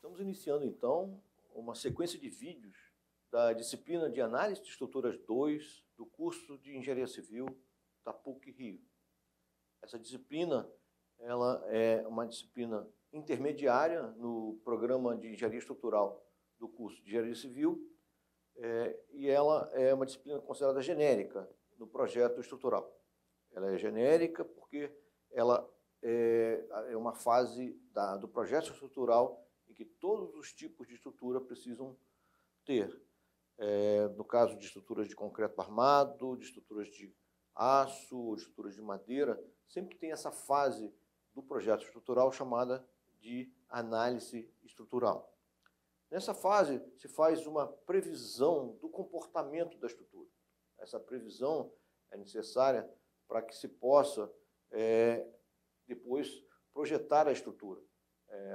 Estamos iniciando, então, uma sequência de vídeos da disciplina de Análise de Estruturas 2 do curso de Engenharia Civil da PUC-Rio. Essa disciplina ela é uma disciplina intermediária no programa de Engenharia Estrutural do curso de Engenharia Civil e ela é uma disciplina considerada genérica no projeto estrutural. Ela é genérica porque ela é uma fase do projeto estrutural em que todos os tipos de estrutura precisam ter. No caso de estruturas de concreto armado, de estruturas de aço, de estruturas de madeira, sempre tem essa fase do projeto estrutural chamada de análise estrutural. Nessa fase, se faz uma previsão do comportamento da estrutura. Essa previsão é necessária para que se possa depois projetar a estrutura.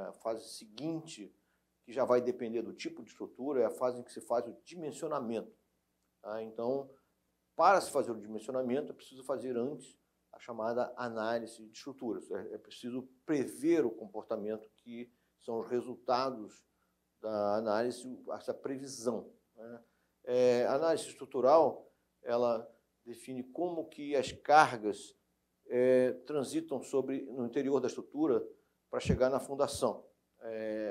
A fase seguinte, que já vai depender do tipo de estrutura, é a fase em que se faz o dimensionamento. Tá? Então, para se fazer o dimensionamento, é preciso fazer antes a chamada análise de estruturas. É preciso prever o comportamento, que são os resultados da análise, essa previsão. Né? A análise estrutural, ela define como que as cargas transitam no interior da estrutura para chegar na fundação.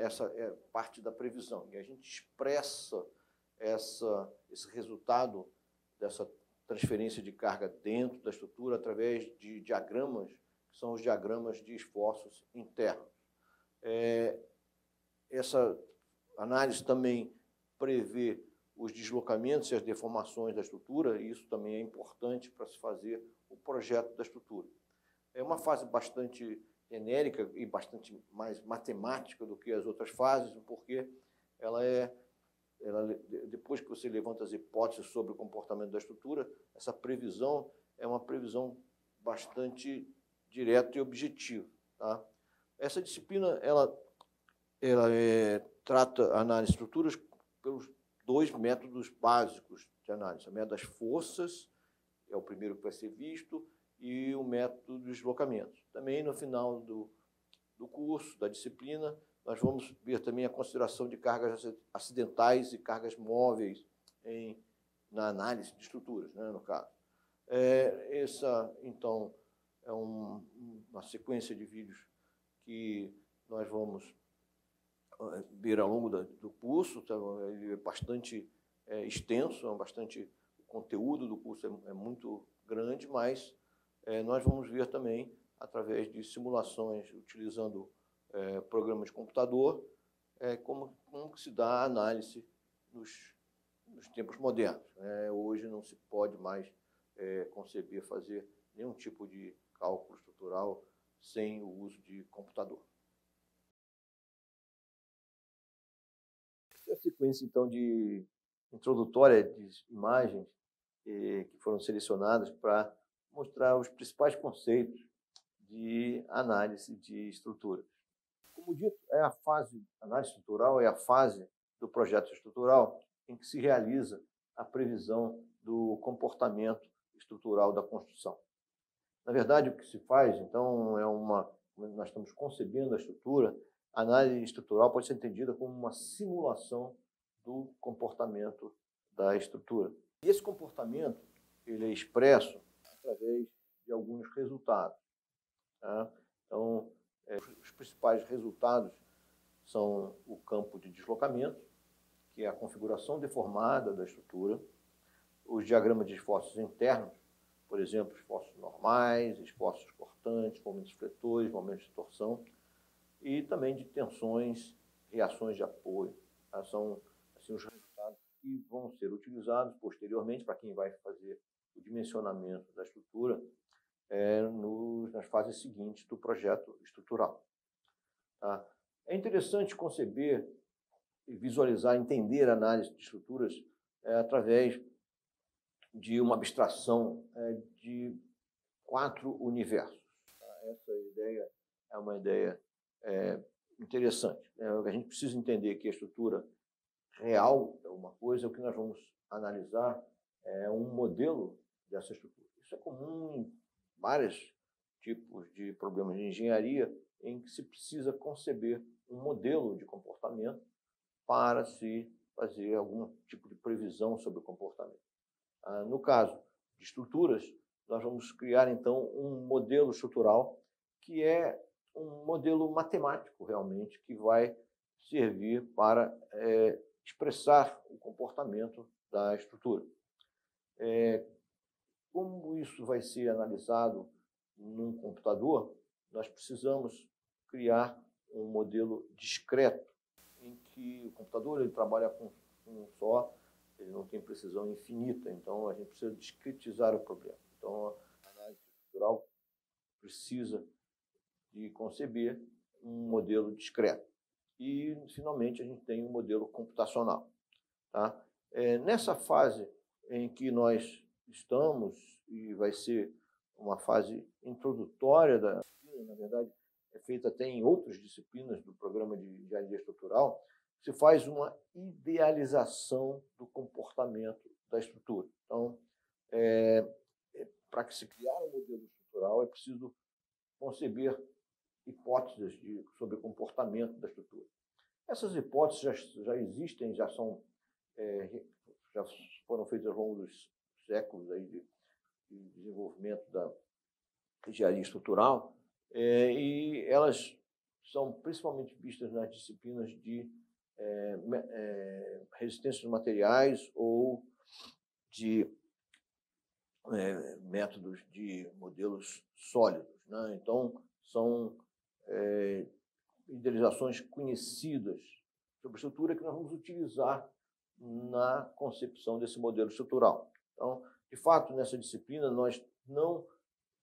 Essa é parte da previsão. E a gente expressa esse resultado dessa transferência de carga dentro da estrutura através de diagramas, que são os diagramas de esforços internos. Essa análise também prevê os deslocamentos e as deformações da estrutura, e isso também é importante para se fazer o projeto da estrutura. É uma fase bastante genérica e bastante mais matemática do que as outras fases, porque depois que você levanta as hipóteses sobre o comportamento da estrutura, essa previsão é uma previsão bastante direta e objetiva. Tá? Essa disciplina ela trata a análise de estruturas pelos dois métodos básicos de análise. O método das forças é o primeiro que vai ser visto, e o método dos deslocamentos. Também, no final do curso, da disciplina, nós vamos ver também a consideração de cargas acidentais e cargas móveis na análise de estruturas, né, no caso. Essa, então, é uma sequência de vídeos que nós vamos ver ao longo do curso. Então, ele é bastante extenso, o conteúdo do curso é muito grande, mas nós vamos ver também, através de simulações, utilizando programas de computador, como que se dá a análise nos tempos modernos. Hoje não se pode mais fazer nenhum tipo de cálculo estrutural sem o uso de computador. A sequência, então, de introdutória de imagens que foram selecionadas para mostrar os principais conceitos de análise de estruturas. Como dito, a análise estrutural é a fase do projeto estrutural em que se realiza a previsão do comportamento estrutural da construção. Na verdade, o que se faz, então, nós estamos concebendo a estrutura, a análise estrutural pode ser entendida como uma simulação do comportamento da estrutura. E esse comportamento ele é expresso através de alguns resultados. Tá? Então, os principais resultados são o campo de deslocamento, que é a configuração deformada da estrutura, os diagramas de esforços internos, por exemplo, esforços normais, esforços cortantes, momentos fletores, momentos de torção, e também de tensões, reações de apoio. Tá? São assim, os resultados que vão ser utilizados posteriormente para quem vai fazer o dimensionamento da estrutura nas fases seguintes do projeto estrutural. Tá? É interessante conceber, visualizar, entender a análise de estruturas através de uma abstração de 4 universos. Tá? Essa ideia é uma ideia interessante. A gente precisa entender que a estrutura real é uma coisa, o que nós vamos analisar é um modelo dessa estrutura. Isso é comum em vários tipos de problemas de engenharia em que se precisa conceber um modelo de comportamento para se fazer algum tipo de previsão sobre o comportamento. No caso de estruturas, nós vamos criar, então, um modelo estrutural que é um modelo matemático, realmente, que vai servir para expressar o comportamento da estrutura. Como isso vai ser analisado num computador, nós precisamos criar um modelo discreto, em que o computador ele trabalha com um só, ele não tem precisão infinita, então a gente precisa discretizar o problema. Então, a análise estrutural precisa de conceber um modelo discreto. E, finalmente, a gente tem um modelo computacional. Tá? Nessa fase em que nós estamos, e vai ser uma fase introdutória da disciplina, na verdade, é feita até em outras disciplinas do programa de engenharia estrutural, se faz uma idealização do comportamento da estrutura. Então, para que se criar um modelo estrutural, é preciso conceber hipóteses sobre o comportamento da estrutura. Essas hipóteses já existem, já foram feitas ao longo dos séculos aí de desenvolvimento da engenharia estrutural, e elas são principalmente vistas nas disciplinas de resistência dos materiais ou de métodos de modelos sólidos, né? Então, são idealizações conhecidas sobre estrutura que nós vamos utilizar na concepção desse modelo estrutural. Então, de fato, nessa disciplina, nós não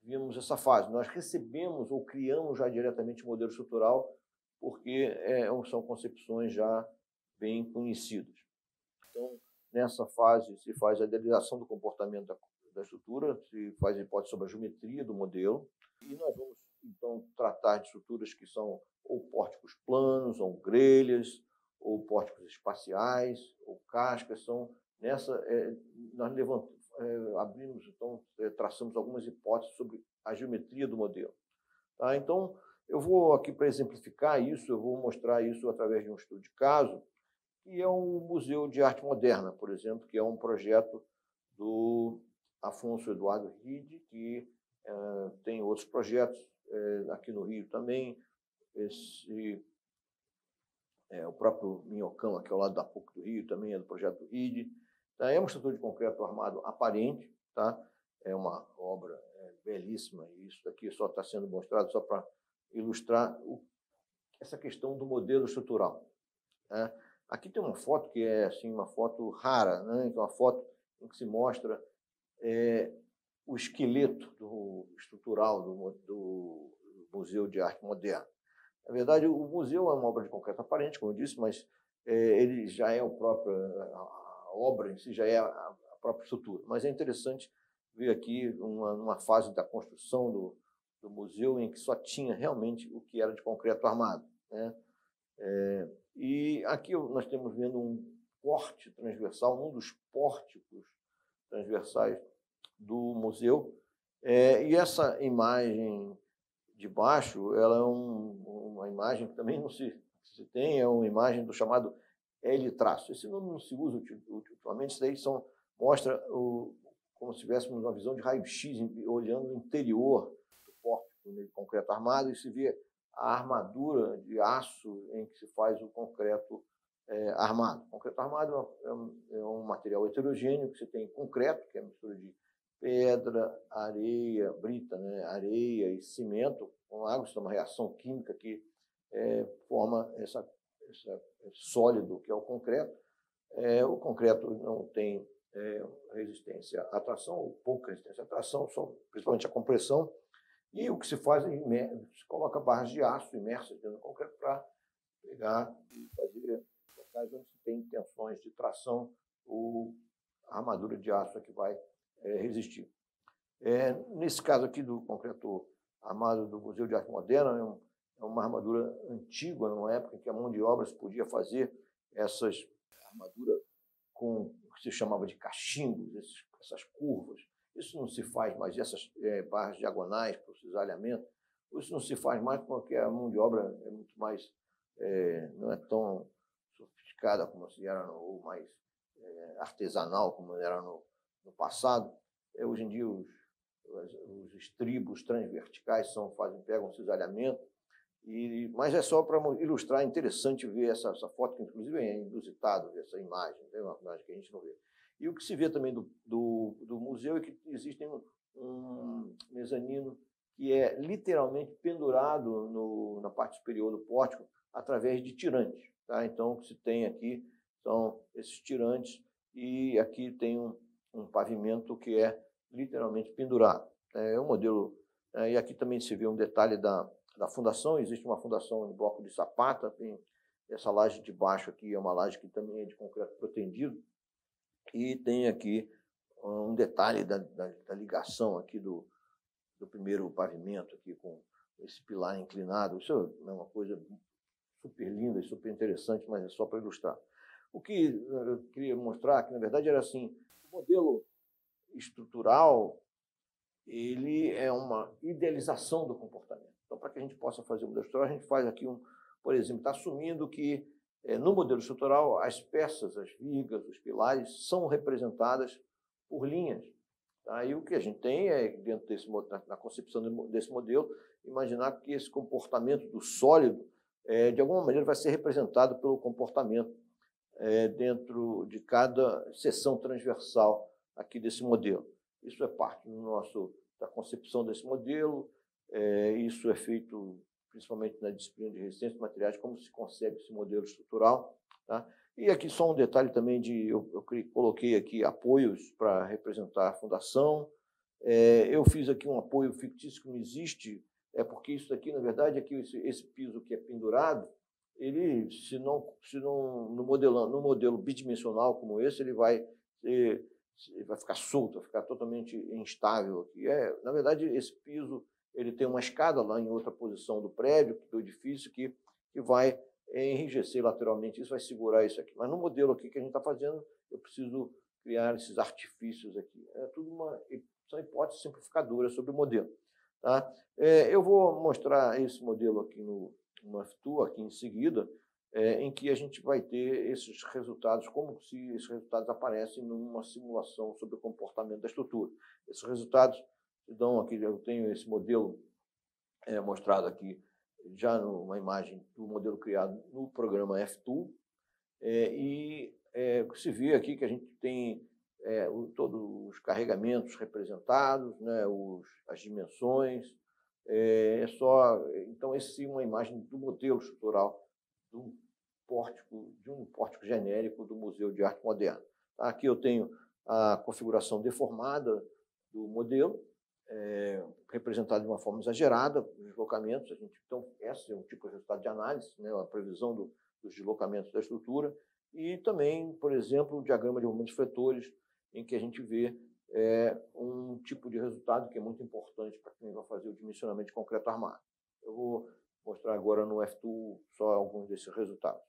vimos essa fase. Nós recebemos ou criamos já diretamente o modelo estrutural, porque são concepções já bem conhecidas. Então, nessa fase, se faz a idealização do comportamento da estrutura, se faz a hipótese sobre a geometria do modelo, e nós vamos, então, tratar de estruturas que são ou pórticos planos, ou grelhas, ou pórticos espaciais, ou cascas. Nós abrimos, então, traçamos algumas hipóteses sobre a geometria do modelo. Tá? Então, eu vou aqui, para exemplificar isso, eu vou mostrar isso através de um estudo de caso, que é o Museu de Arte Moderna, por exemplo, que é um projeto do Afonso Eduardo Ride, que tem outros projetos aqui no Rio também. O próprio Minhocão, aqui ao lado da PUC do Rio, também é do projeto do Ride. É uma estrutura de concreto armado aparente, tá? É uma obra belíssima, e isso daqui só está sendo mostrado só para ilustrar essa questão do modelo estrutural. Né? Aqui tem uma foto que é assim, uma foto rara, né? Então, uma foto em que se mostra o esqueleto estrutural do Museu de Arte Moderna. Na verdade, o museu é uma obra de concreto aparente, como eu disse, mas ele já é a obra em si já é a própria estrutura. Mas é interessante ver aqui uma fase da construção do museu em que só tinha realmente o que era de concreto armado, né? E aqui nós estamos vendo um corte transversal, um dos pórticos transversais do museu. E essa imagem de baixo, ela é uma imagem que também não se tem, é uma imagem do chamado L-traço. Esse nome não se usa ultimamente, isso daí mostra como se tivéssemos uma visão de raio-x olhando o interior do pórtico de concreto armado, e se vê a armadura de aço em que se faz o concreto armado. O concreto armado é um material heterogêneo, que você tem concreto, que é a mistura de pedra, areia, brita, né? Areia e cimento com água. Isso é uma reação química que forma esse sólido que é o concreto. O concreto não tem resistência à tração, ou pouca resistência à tração, principalmente à compressão. E o que se faz se coloca barras de aço imersas dentro do concreto para pegar e fazer locais onde se tem tensões de tração, a armadura de aço é que vai resistir. Nesse caso aqui do concreto armado do Museu de Arte Moderna, é uma armadura antiga, numa época em que a mão de obra se podia fazer essas armaduras com o que se chamava de cachimbos, essas curvas. Isso não se faz mais, essas barras diagonais para o cisalhamento, isso não se faz mais porque a mão de obra é muito mais não é tão sofisticada como se era, ou mais artesanal como era no passado. Hoje em dia, os estribos transverticais pegam um cisalhamento, mas é só para ilustrar. É interessante ver essa foto, que inclusive é inusitado ver essa imagem, é uma imagem que a gente não vê. E o que se vê também do museu é que existe um mezanino que é literalmente pendurado na parte superior do pórtico através de tirantes. Tá? Então, o que se tem aqui são esses tirantes, e aqui tem um pavimento que é literalmente pendurado. É um modelo, e aqui também se vê um detalhe da fundação. Existe uma fundação em bloco de sapata, tem essa laje de baixo aqui, é uma laje que também é de concreto protendido, e tem aqui um detalhe da ligação aqui do primeiro pavimento, aqui com esse pilar inclinado. Isso é uma coisa super linda e super interessante, mas é só para ilustrar. O que eu queria mostrar, que na verdade era assim: o modelo estrutural, ele é uma idealização do comportamento. Então, para que a gente possa fazer o modelo estrutural, a gente faz aqui por exemplo, está assumindo que no modelo estrutural as peças, as vigas, os pilares são representadas por linhas. Tá? E o que a gente tem é, dentro na concepção desse modelo, imaginar que esse comportamento do sólido, de alguma maneira, vai ser representado pelo comportamento dentro de cada seção transversal aqui desse modelo. Isso é parte da concepção desse modelo. Isso é feito principalmente na disciplina de resistência de materiais, como se concebe esse modelo estrutural. Tá? E aqui só um detalhe também eu coloquei aqui apoios para representar a fundação. Eu fiz aqui um apoio fictício que não existe, porque isso aqui, na verdade, aqui esse piso que é pendurado, ele, no modelo bidimensional como esse, ele vai ficar solto, vai ficar totalmente instável aqui. Na verdade, esse piso, ele tem uma escada lá em outra posição do prédio, do edifício, que vai enrijecer lateralmente, isso vai segurar isso aqui. Mas no modelo aqui que a gente está fazendo, eu preciso criar esses artifícios aqui. São hipóteses simplificadoras sobre o modelo. Tá? Eu vou mostrar esse modelo aqui no F2, aqui em seguida, em que a gente vai ter esses resultados, como se esses resultados aparecem numa simulação sobre o comportamento da estrutura. Esses resultados se dão aqui. Eu tenho esse modelo mostrado aqui já numa imagem do modelo criado no programa F2, e se vê aqui que a gente tem todos os carregamentos representados, né, as dimensões. Então, essa é uma imagem do modelo estrutural de um pórtico genérico do Museu de Arte Moderna. Aqui eu tenho a configuração deformada do modelo, representado de uma forma exagerada, os deslocamentos. Então, esse é um tipo de resultado de análise, né, a previsão dos deslocamentos da estrutura. E também, por exemplo, o diagrama de movimentos fletores, em que a gente vê um tipo de resultado que é muito importante para quem vai fazer o dimensionamento de concreto armado. Eu vou mostrar agora no F2 só alguns desses resultados.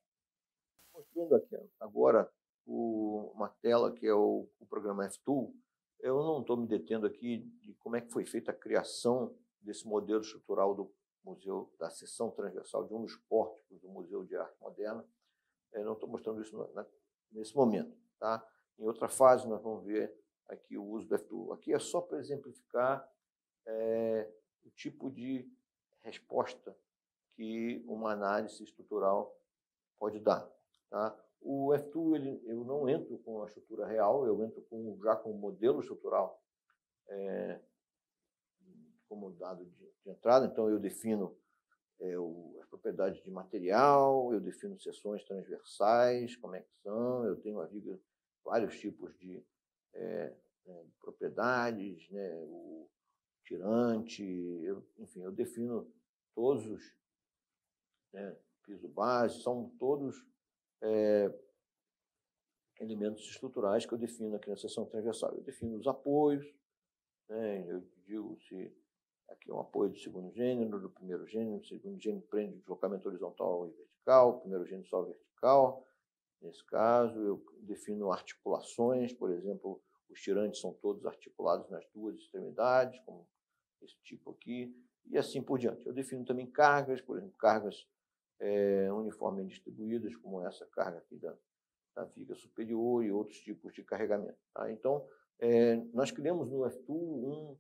Mostrando aqui agora uma tela que é o programa F2. Eu não estou me detendo aqui de como é que foi feita a criação desse modelo estrutural do museu, da seção transversal de um dos pórticos do Museu de Arte Moderna. Eu não estou mostrando isso nesse momento. Tá? Em outra fase, nós vamos ver aqui o uso do F2. Aqui é só para exemplificar o tipo de resposta que uma análise estrutural pode dar. Tá? O F2, eu não entro com a estrutura real, eu entro já com o modelo estrutural como dado de entrada. Então, eu defino as propriedades de material, eu defino seções transversais, como é que são, eu tenho vários tipos de propriedades, né, o tirante, enfim, eu defino todos os piso base, são todos elementos estruturais que eu defino aqui na seção transversal. Eu defino os apoios, né, eu digo se aqui é um apoio do segundo gênero, do primeiro gênero. O segundo gênero prende o deslocamento horizontal e vertical, o primeiro gênero só vertical. Nesse caso, eu defino articulações, por exemplo, os tirantes são todos articulados nas duas extremidades, como esse tipo aqui, e assim por diante. Eu defino também cargas, por exemplo, cargas uniformemente distribuídas, como essa carga aqui da viga superior e outros tipos de carregamento. Tá? Então, nós criamos no F2 um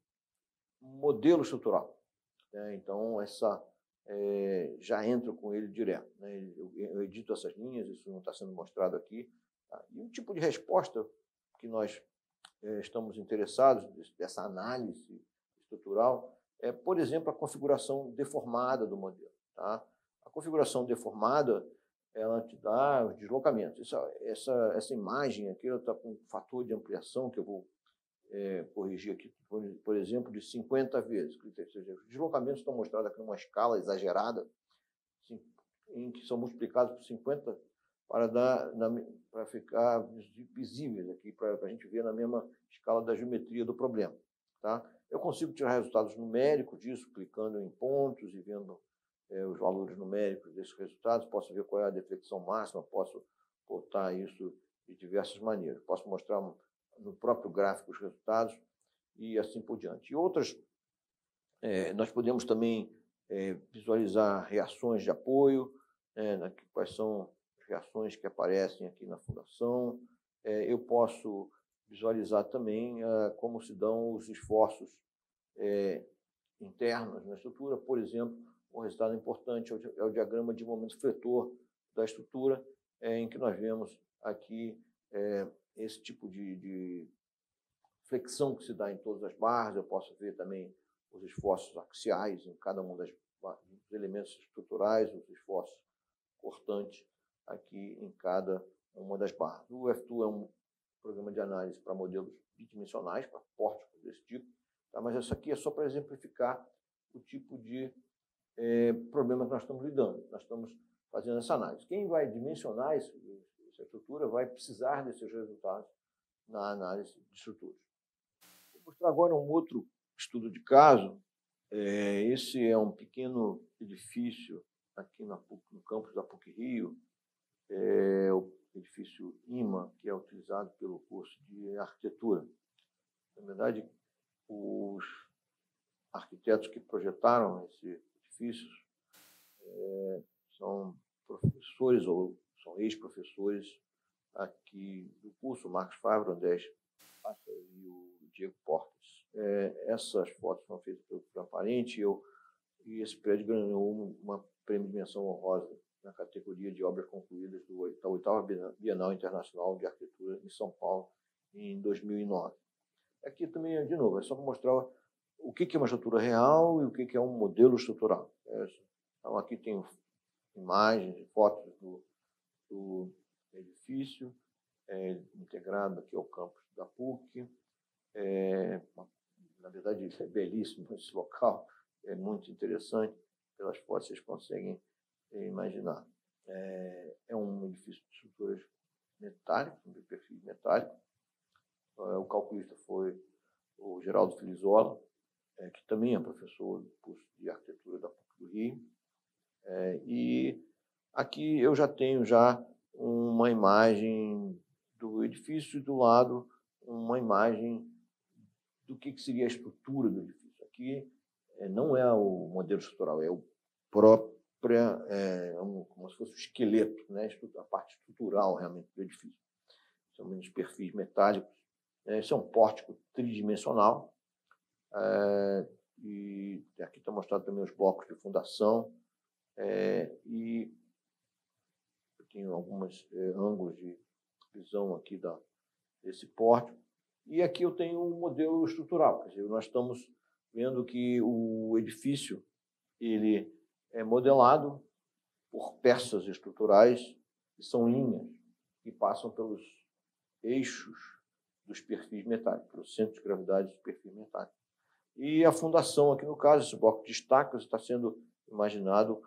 modelo estrutural. Né? Então, já entro com ele direto. Né? Eu edito essas linhas, isso não está sendo mostrado aqui. Tá? E um tipo de resposta que nós estamos interessados, dessa análise estrutural, é, por exemplo, a configuração deformada do modelo. Tá? A configuração deformada, ela te dá os deslocamentos. Essa imagem aqui está com um fator de ampliação que eu vou corrigir aqui, por exemplo, de 50 vezes. Ou seja, os deslocamentos estão mostrados aqui numa escala exagerada, em que são multiplicados por 50 para ficar visíveis aqui, para a gente ver na mesma escala da geometria do problema. Tá? Eu consigo tirar resultados numéricos disso, clicando em pontos e vendo os valores numéricos desses resultados. Posso ver qual é a deflexão máxima, posso botar isso de diversas maneiras. Posso mostrar no próprio gráfico os resultados e assim por diante. E outras, nós podemos também visualizar reações de apoio, quais são as reações que aparecem aqui na fundação. Eu posso visualizar também como se dão os esforços internos na estrutura. Por exemplo, um resultado importante é o diagrama de momento fletor da estrutura, em que nós vemos aqui esse tipo de flexão que se dá em todas as barras. Eu posso ver também os esforços axiais em cada um dos elementos estruturais, os esforços cortantes aqui em cada uma das barras. O F2 é um programa de análise para modelos bidimensionais, para pórticos desse tipo, tá? Mas isso aqui é só para exemplificar o tipo de problema que nós estamos lidando. Nós estamos fazendo essa análise. Quem vai dimensionar essa estrutura vai precisar desses resultados na análise de estruturas. Vou mostrar agora um outro estudo de caso. Esse é um pequeno edifício aqui no campus da PUC-Rio, o edifício IMA, que é utilizado pelo curso de arquitetura. Na verdade, os arquitetos que projetaram esse edifício são professores ou são ex-professores aqui do curso, o Marcos Favre, o Andrés Pássaro e o Diego Portas. Essas fotos foram feitas pelo Transparente e esse prédio ganhou uma prêmio de menção honrosa na categoria de obras concluídas da 8ª Bienal Internacional de Arquitetura em São Paulo, em 2009. Aqui também, de novo, é só para mostrar o que é uma estrutura real e o que é um modelo estrutural. Então, aqui tem imagens e fotos do edifício, integrado aqui ao campus da PUC. Na verdade, é belíssimo esse local, é muito interessante. Pelas fotos vocês conseguem imaginar. É um edifício de estruturas metálicas, de perfil metálico. O calculista foi o Geraldo Filizola, que também é professor do curso de arquitetura da PUC do Rio. E aqui eu já tenho uma imagem do edifício e do lado uma imagem do que seria a estrutura do edifício. Aqui não é o modelo estrutural, é o próprio, como se fosse o esqueleto, né? A parte estrutural realmente do edifício. São menos perfis metálicos. Esse é um pórtico tridimensional. E aqui está mostrado também os blocos de fundação. E eu tenho alguns ângulos de visão aqui desse pórtico. E aqui eu tenho um modelo estrutural. Quer dizer, nós estamos vendo que o edifício ele é modelado por peças estruturais que são linhas que passam pelos eixos dos perfis metálicos, pelos centros de gravidade dos perfis metálicos. E a fundação, aqui no caso, esse bloco de estacas está sendo imaginado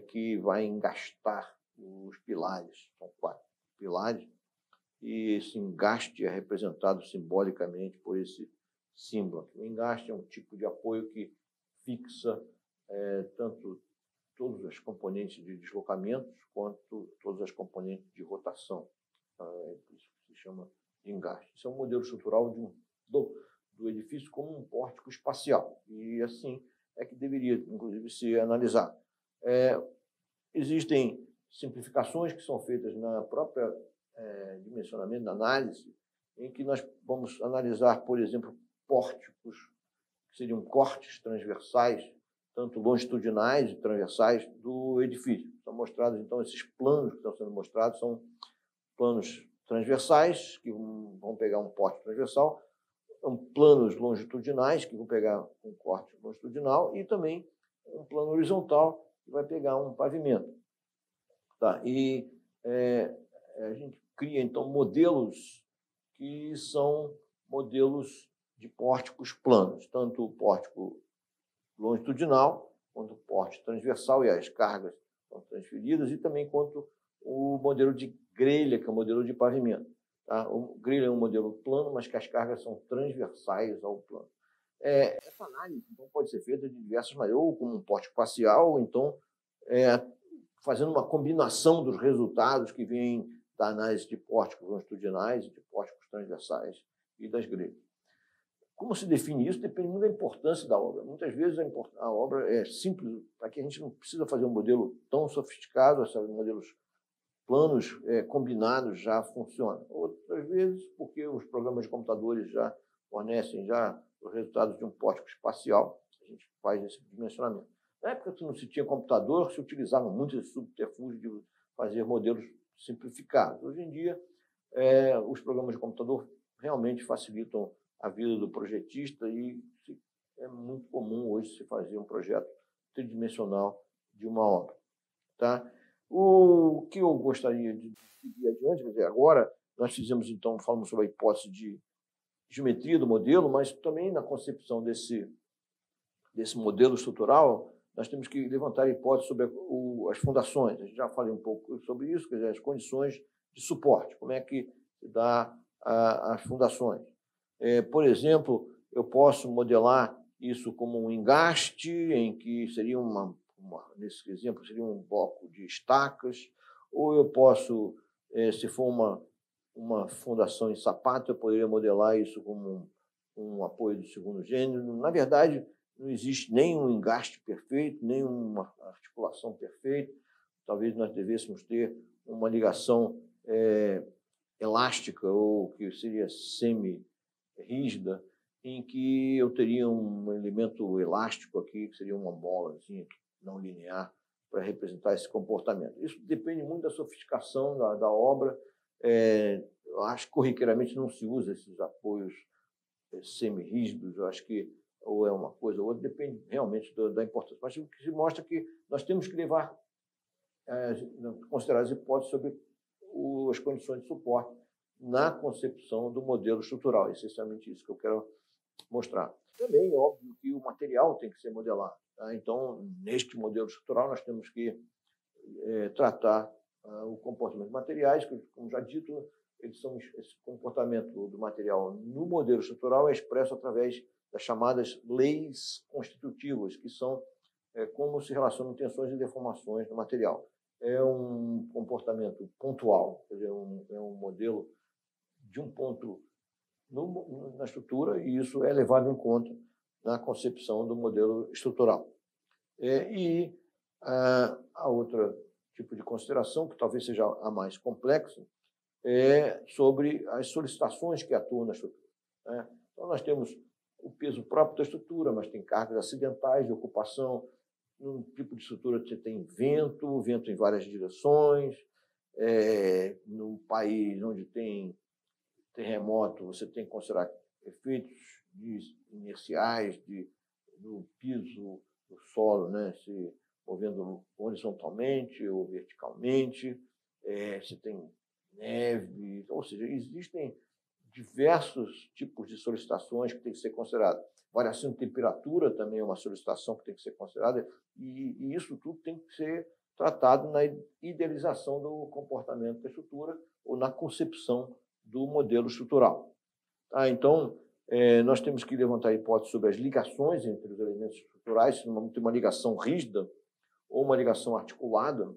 que vai engastar os pilares. São 4 pilares. E esse engaste é representado simbolicamente por esse símbolo. O engaste é um tipo de apoio que fixa tanto todas as componentes de deslocamentos quanto todas as componentes de rotação. Por isso que se chama de engaste. Isso é um modelo estrutural do edifício como um pórtico espacial. E assim é que deveria, inclusive, ser analisado. existem simplificações que são feitas na própria dimensionamento da análise, em que nós vamos analisar, por exemplo, pórticos, que seriam cortes transversais, tanto longitudinais e transversais, do edifício. São mostrados, então, esses planos que estão sendo mostrados são planos transversais, que vão pegar um corte transversal, planos longitudinais, que vão pegar um corte longitudinal, e também um plano horizontal, que vai pegar um pavimento. Tá? E a gente cria, então, modelos que são modelos de pórticos planos, tanto o pórtico longitudinal, quanto o pórtico transversal, e as cargas são transferidas, e também quanto o modelo de grelha, que é o modelo de pavimento. Tá? O grelha é um modelo plano, mas que as cargas são transversais ao plano. Essa análise então, pode ser feita de diversas maneiras, ou como um pórtico parcial, ou então fazendo uma combinação dos resultados que vêm da análise de pórticos longitudinais, de pórticos transversais e das grelhas. Como se define isso? Depende muito da importância da obra. Muitas vezes a obra é simples, para que a gente não precisa fazer um modelo tão sofisticado, esses modelos planos combinados já funcionam. Outras vezes, porque os programas de computadores já fornecem já os resultados de um pórtico espacial, a gente faz esse dimensionamento. Na época que não se tinha computador, se utilizava muito esse subterfúgio de fazer modelos simplificados. Hoje em dia, os programas de computador realmente facilitam a vida do projetista e é muito comum hoje se fazer um projeto tridimensional de uma obra. Tá? O que eu gostaria de seguir adiante, quer dizer, agora nós fizemos, então, falamos sobre a hipótese de geometria do modelo, mas também na concepção desse modelo estrutural, nós temos que levantar a hipótese sobre as fundações. A gente já falei um pouco sobre isso, quer dizer, as condições de suporte, como é que se dá as fundações. Por exemplo, eu posso modelar isso como um engaste, em que seria nesse exemplo, seria um bloco de estacas, ou eu posso, se for uma fundação em sapato, eu poderia modelar isso como um apoio do segundo gênero. Na verdade, não existe nem um engaste perfeito, nem uma articulação perfeita. Talvez nós devêssemos ter uma ligação elástica, ou que seria semi-rígida, em que eu teria um elemento elástico aqui, que seria uma bolazinha não linear, para representar esse comportamento. Isso depende muito da sofisticação da obra. Eu acho que corriqueiramente não se usa esses apoios semi-rígidos. Eu acho que ou é uma coisa ou outra, depende realmente da importância. Mas o que se mostra que nós temos que considerar as hipóteses sobre as condições de suporte na concepção do modelo estrutural. É essencialmente isso que eu quero mostrar. Também é óbvio que o material tem que ser modelado. Tá? Então, neste modelo estrutural, nós temos que tratar o comportamento de materiais, que, como já dito, esse comportamento do material no modelo estrutural é expresso através das chamadas leis constitutivas, que são como se relacionam tensões e deformações do material. É um comportamento pontual, quer dizer, é um modelo de um ponto na estrutura, e isso é levado em conta na concepção do modelo estrutural. A outra tipo de consideração, que talvez seja a mais complexa, é sobre as solicitações que atuam na estrutura. Né? Então, nós temos o peso próprio da estrutura, mas tem cargas acidentais de ocupação. Num tipo de estrutura você tem vento em várias direções. Num país onde tem terremoto, você tem que considerar efeitos inerciais do piso do solo, né, se movendo horizontalmente ou verticalmente. Você tem neve, ou seja, existem diversos tipos de solicitações que têm que ser consideradas. Variação de temperatura também é uma solicitação que tem que ser considerada, e isso tudo tem que ser tratado na idealização do comportamento da estrutura ou na concepção do modelo estrutural. Então, nós temos que levantar a hipótese sobre as ligações entre os elementos estruturais, se não tem uma ligação rígida ou uma ligação articulada.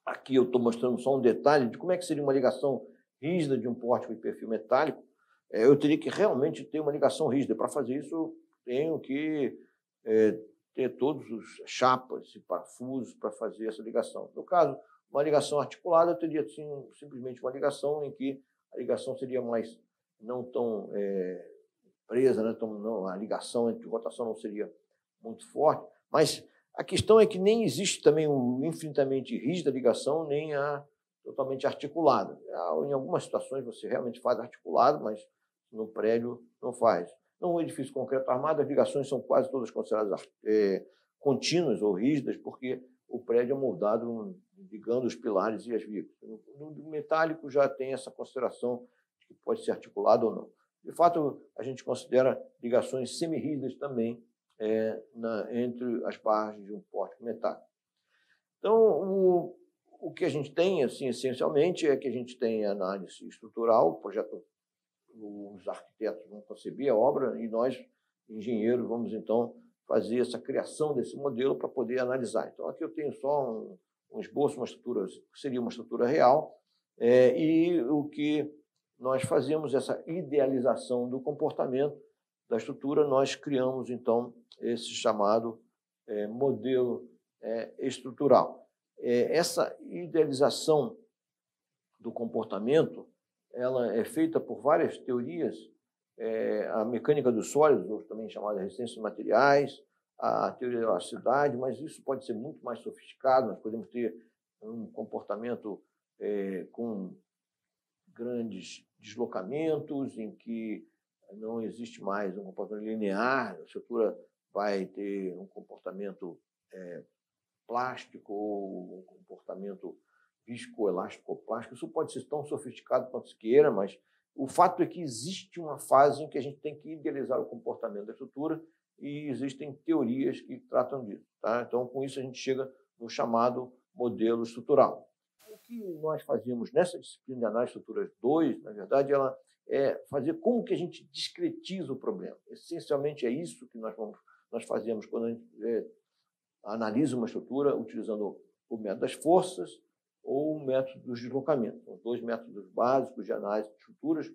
Aqui eu estou mostrando só um detalhe de como é que seria uma ligação rígida de um pórtico de perfil metálico. Eu teria que realmente ter uma ligação rígida. Para fazer isso, eu tenho que ter todos os chapas e parafusos para fazer essa ligação. No caso, uma ligação articulada, eu teria simplesmente uma ligação em que a ligação seria mais não tão presa, né? A ligação entre rotação não seria muito forte, mas a questão é que nem existe também uma infinitamente rígida ligação, nem a totalmente articulada. Em algumas situações você realmente faz articulado, mas no prédio não faz. Num edifício concreto armado, as ligações são quase todas consideradas contínuas ou rígidas, porque o prédio é moldado ligando os pilares e as vigas. No metálico já tem essa consideração de que pode ser articulado ou não. De fato, a gente considera ligações semi-rígidas também entre as barras de um pórtico metálico. Então, o que a gente tem, assim, essencialmente, é que a gente tem análise estrutural, o projeto, os arquitetos vão conceber a obra e nós, engenheiros, vamos, então, fazer essa criação desse modelo para poder analisar. Então, aqui eu tenho só um esboço, uma estrutura, que seria uma estrutura real, e o que nós fazemos, essa idealização do comportamento da estrutura, nós criamos, então, esse chamado modelo estrutural. Essa idealização do comportamento, ela é feita por várias teorias, a mecânica dos sólidos, ou também chamada resistência dos materiais, a teoria da elasticidade, mas isso pode ser muito mais sofisticado. Nós podemos ter um comportamento com grandes deslocamentos, em que não existe mais um comportamento linear, a estrutura vai ter um comportamento plástico ou um comportamento viscoelástico ou plástico. Isso pode ser tão sofisticado quanto se queira, mas o fato é que existe uma fase em que a gente tem que idealizar o comportamento da estrutura e existem teorias que tratam disso. Tá? Então, com isso, a gente chega no chamado modelo estrutural. O que nós fazemos nessa disciplina de análise de estruturas 2, na verdade, ela é fazer como que a gente discretiza o problema. Essencialmente, é isso que nós fazemos quando a gente analisa uma estrutura utilizando o método das forças ou o método dos deslocamentos. São dois métodos básicos de análise de estruturas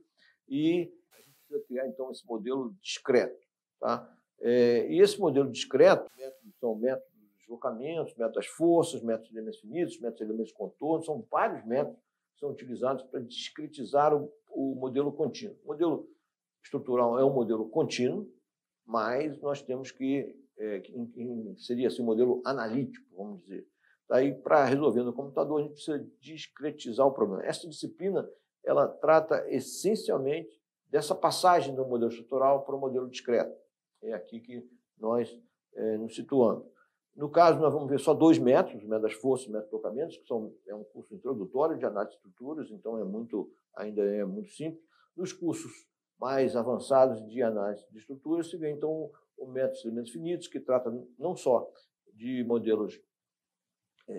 e a gente precisa criar, então, esse modelo discreto. Tá? E esse modelo discreto, são métodos dos deslocamentos, métodos das forças, métodos de elementos finitos, métodos de elementos de contorno, são vários métodos que são utilizados para discretizar o modelo contínuo. O modelo estrutural é um modelo contínuo, mas nós temos que seria assim, um modelo analítico, vamos dizer. Daí, para resolver no computador, a gente precisa discretizar o problema. Essa disciplina, ela trata essencialmente dessa passagem do modelo estrutural para o modelo discreto. É aqui que nós nos situamos. No caso, nós vamos ver só dois métodos, o método das forças e o método de deslocamentos, que é um curso introdutório de análise de estruturas, então ainda é muito simples. Nos cursos mais avançados de análise de estruturas, se vê, então, o método de elementos finitos, que trata não só de modelos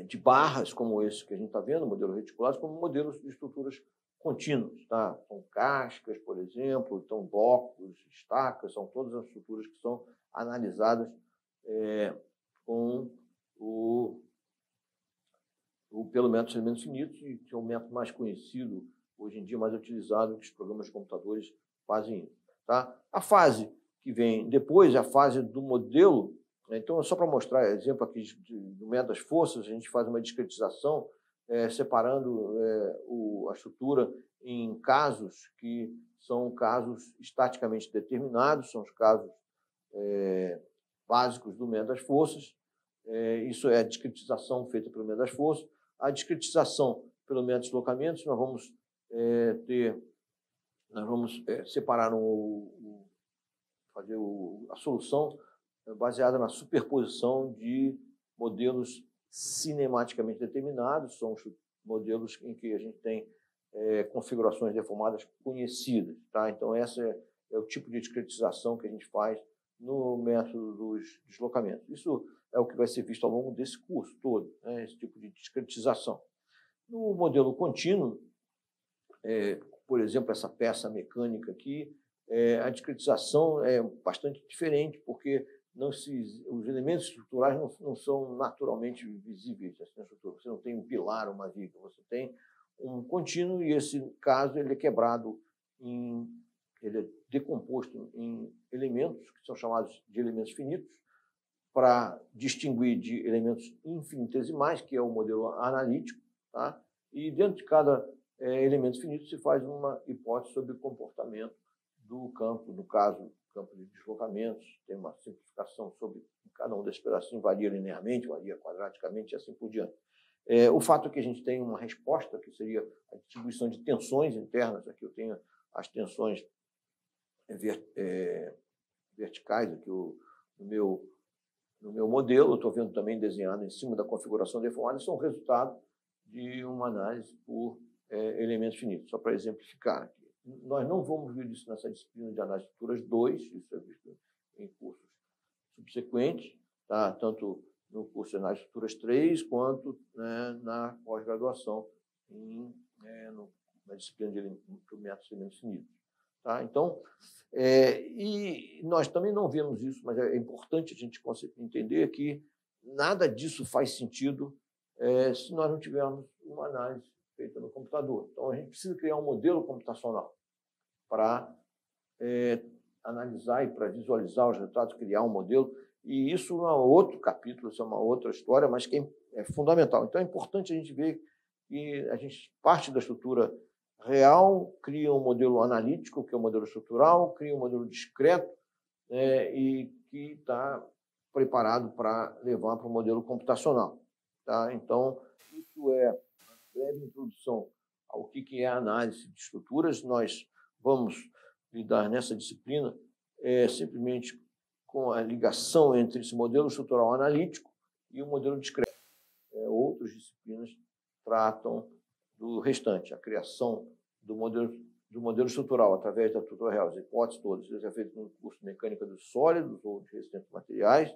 de barras, como esse que a gente está vendo, modelos reticulados, como modelos de estruturas contínuas. Tá? São cascas, por exemplo, então blocos, estacas, são todas as estruturas que são analisadas pelo método de elementos finitos, que é o método mais conhecido, hoje em dia mais utilizado, que os programas de computadores fazem isso. Tá? A fase que vem depois é a fase do modelo. Então, só para mostrar exemplo aqui do método das forças, a gente faz uma discretização separando a estrutura em casos que são casos estaticamente determinados, são os casos básicos do método das forças. Isso é a discretização feita pelo método das forças. A discretização pelo método de deslocamentos, nós vamos separar fazer a solução baseada na superposição de modelos cinematicamente determinados, são os modelos em que a gente tem configurações deformadas conhecidas. Tá? Então, esse é o tipo de discretização que a gente faz no método dos deslocamentos. Isso é o que vai ser visto ao longo desse curso todo, né? Esse tipo de discretização. No modelo contínuo, por exemplo, essa peça mecânica aqui, a discretização é bastante diferente, porque os elementos estruturais não são naturalmente visíveis assim, na estrutura. Você não tem um pilar, uma viga, você tem um contínuo e esse caso ele é quebrado ele é decomposto em elementos que são chamados de elementos finitos, para distinguir de elementos infinitesimais, que é o modelo analítico, tá? E dentro de cada elemento finito se faz uma hipótese sobre o comportamento do campo, no caso, campo de deslocamentos, tem uma simplificação sobre cada um desses pedacinhos, varia linearmente, varia quadraticamente e assim por diante. O fato é que a gente tem uma resposta, que seria a distribuição de tensões internas, aqui eu tenho as tensões verticais, aqui no meu modelo, eu estou vendo também desenhado em cima da configuração deformada, são resultado de uma análise por elementos finitos, só para exemplificar aqui. Nós não vamos ver isso nessa disciplina de análise de estruturas 2, isso é visto em cursos subsequentes, tá? Tanto no curso de análise de estruturas 3, quanto, né, na pós-graduação na disciplina de métodos de elementos finitos. Tá? Então, e nós também não vemos isso, mas é importante a gente entender que nada disso faz sentido se nós não tivermos uma análise feita no computador. Então, a gente precisa criar um modelo computacional para analisar e para visualizar os resultados, criar um modelo. E isso é outro capítulo, isso é uma outra história, mas que é fundamental. Então, é importante a gente ver que a gente parte da estrutura real, cria um modelo analítico, que é o modelo estrutural, cria um modelo discreto, e que está preparado para levar para o modelo computacional. Tá? Então, isso é uma breve introdução ao que é a análise de estruturas. Nós vamos lidar nessa disciplina simplesmente com a ligação entre esse modelo estrutural analítico e o modelo discreto. Outras disciplinas tratam do restante, a criação do modelo estrutural através da estrutura real, as hipóteses todas. Isso é feito no curso de mecânica dos sólidos ou de resistentes materiais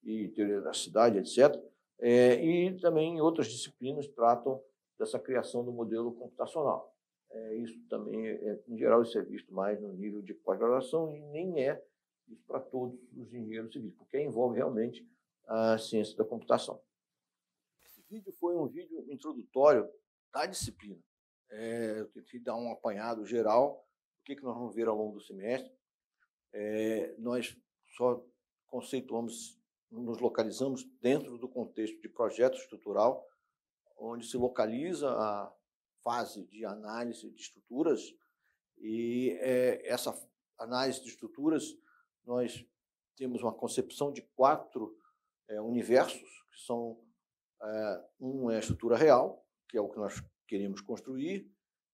e teoria da cidade, etc. E também em outras disciplinas tratam dessa criação do modelo computacional. Isso também, em geral, isso é visto mais no nível de pós-graduação e nem é isso para todos os engenheiros civis, porque envolve realmente a ciência da computação. Esse vídeo foi um vídeo introdutório da disciplina. Eu tentei dar um apanhado geral do que nós vamos ver ao longo do semestre. Nós só conceituamos, nos localizamos dentro do contexto de projeto estrutural, onde se localiza a fase de análise de estruturas, e essa análise de estruturas nós temos uma concepção de 4 universos, que são um é a estrutura real, que é o que nós queremos construir,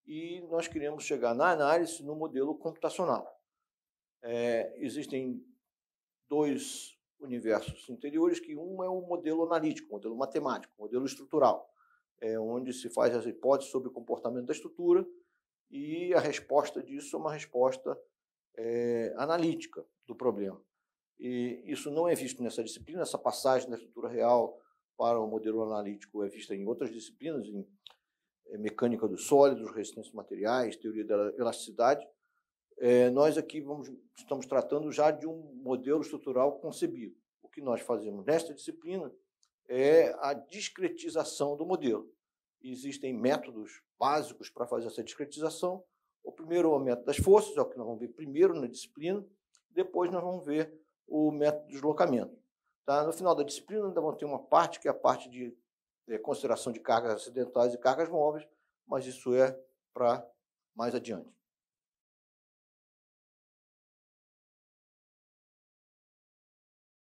e nós queremos chegar na análise no modelo computacional. Existem 2 universos interiores, que um é o modelo analítico, o modelo matemático, o modelo estrutural, onde se faz as hipóteses sobre o comportamento da estrutura, e a resposta disso é uma resposta analítica do problema. E isso não é visto nessa disciplina, essa passagem da estrutura real para o modelo analítico é vista em outras disciplinas, em mecânica dos sólidos, resistência de materiais, teoria da elasticidade. Nós aqui estamos tratando já de um modelo estrutural concebido. O que nós fazemos nesta disciplina é a discretização do modelo. Existem métodos básicos para fazer essa discretização. O primeiro é o método das forças, é o que nós vamos ver primeiro na disciplina, depois nós vamos ver o método de deslocamento. Tá? No final da disciplina ainda vamos ter uma parte, que é a parte de consideração de cargas acidentais e cargas móveis, mas isso é para mais adiante.